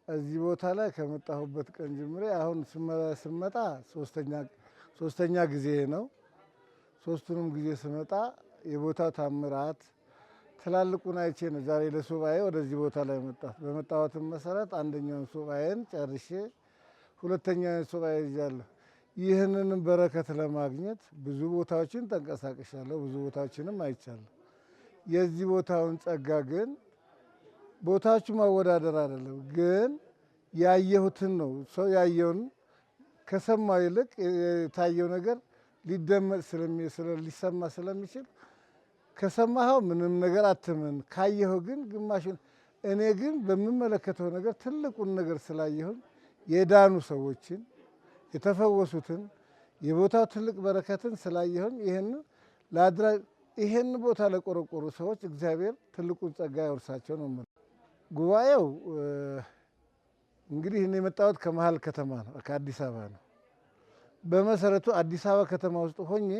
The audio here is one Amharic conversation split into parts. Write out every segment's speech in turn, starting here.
እዚህ ቦታ ላይ ከመጣሁበት ቀን ጀምሬ አሁን ስመጣ ሶስተኛ ጊዜ ነው። ሶስቱንም ጊዜ ስመጣ የቦታው ታምራት ትላልቁን አይቼ ነው ዛሬ ለሱባኤ ወደዚህ ቦታ ላይ መጣሁት። በመጣሁትም መሰረት አንደኛውን ሱባኤን ጨርሼ ሁለተኛውን ሱባኤ ይዣለሁ። ይህንንም በረከት ለማግኘት ብዙ ቦታዎችን ተንቀሳቅሻለሁ፣ ብዙ ቦታዎችንም አይቻለሁ። የዚህ ቦታውን ጸጋ ግን ቦታዎቹ ማወዳደር አይደለም፣ ግን ያየሁትን ነው። ሰው ያየውን ከሰማው ይልቅ የታየው ነገር ሊደመጥ ሊሰማ ስለሚችል ከሰማኸው ምንም ነገር አትመን፣ ካየኸው ግን ግማሹን። እኔ ግን በምመለከተው ነገር ትልቁን ነገር ስላየሁን የዳኑ ሰዎችን የተፈወሱትን የቦታው ትልቅ በረከትን ስላየሁን ይህን ቦታ ለቆረቆሩ ሰዎች እግዚአብሔር ትልቁን ጸጋ ያወርሳቸው ነው። ጉባኤው እንግዲህ እኔ የመጣሁት ከመሀል ከተማ ነው፣ ከአዲስ አበባ ነው። በመሰረቱ አዲስ አበባ ከተማ ውስጥ ሆኜ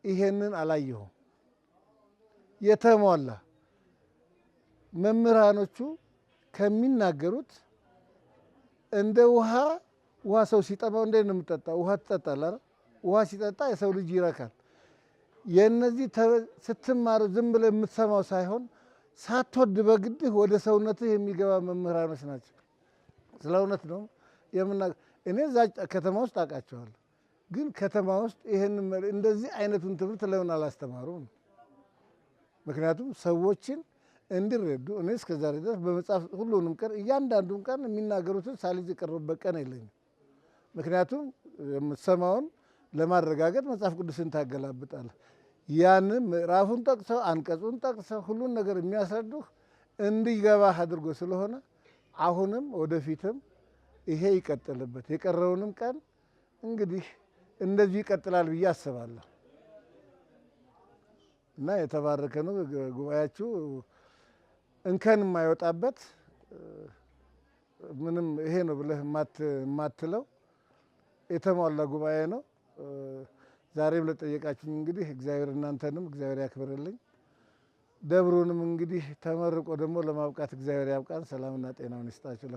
ይሄንን አላየሁም። የተሟላ መምህራኖቹ ከሚናገሩት እንደ ውሃ ሰው ሲጠማው እንዴት ነው የምጠጣው? ውሃ ትጠጣለህ። ውሃ ሲጠጣ የሰው ልጅ ይረካል። የእነዚህ ስትማሩ ዝም ብለህ የምትሰማው ሳይሆን ሳትወድ በግድህ ወደ ሰውነትህ የሚገባ መምህራኖች ናቸው። ስለ እውነት ነው እኔ እዛ ከተማ ውስጥ አውቃቸዋለሁ። ግን ከተማ ውስጥ እንደዚህ አይነቱን ትምህርት ለምን አላስተማሩም? ምክንያቱም ሰዎችን እንዲረዱ እኔ እስከዛሬ ድረስ በመጽሐፍ ሁሉንም ቀን እያንዳንዱን ቀን የሚናገሩትን ሳልይዝ የቀረበበት ቀን የለኝም። ምክንያቱም የምትሰማውን ለማረጋገጥ መጽሐፍ ቅዱስን ታገላብጣለህ። ያንን ምዕራፉን ጠቅሰው አንቀጹን ጠቅሰው ሁሉን ነገር የሚያስረዱህ እንዲገባህ አድርጎ ስለሆነ አሁንም ወደፊትም ይሄ ይቀጥልበት። የቀረውንም ቀን እንግዲህ እንደዚሁ ይቀጥላል ብዬ አስባለሁ እና የተባረከ ነው ጉባኤያችሁ። እንከን የማይወጣበት ምንም ይሄ ነው ብለህ የማትለው የተሟላ ጉባኤ ነው። ዛሬም ለጠየቃችሁኝ እንግዲህ እግዚአብሔር እናንተንም እግዚአብሔር ያክብርልኝ። ደብሩንም እንግዲህ ተመርቆ ደግሞ ለማብቃት እግዚአብሔር ያብቃን። ሰላምና ጤናውን ይስጣችሁ።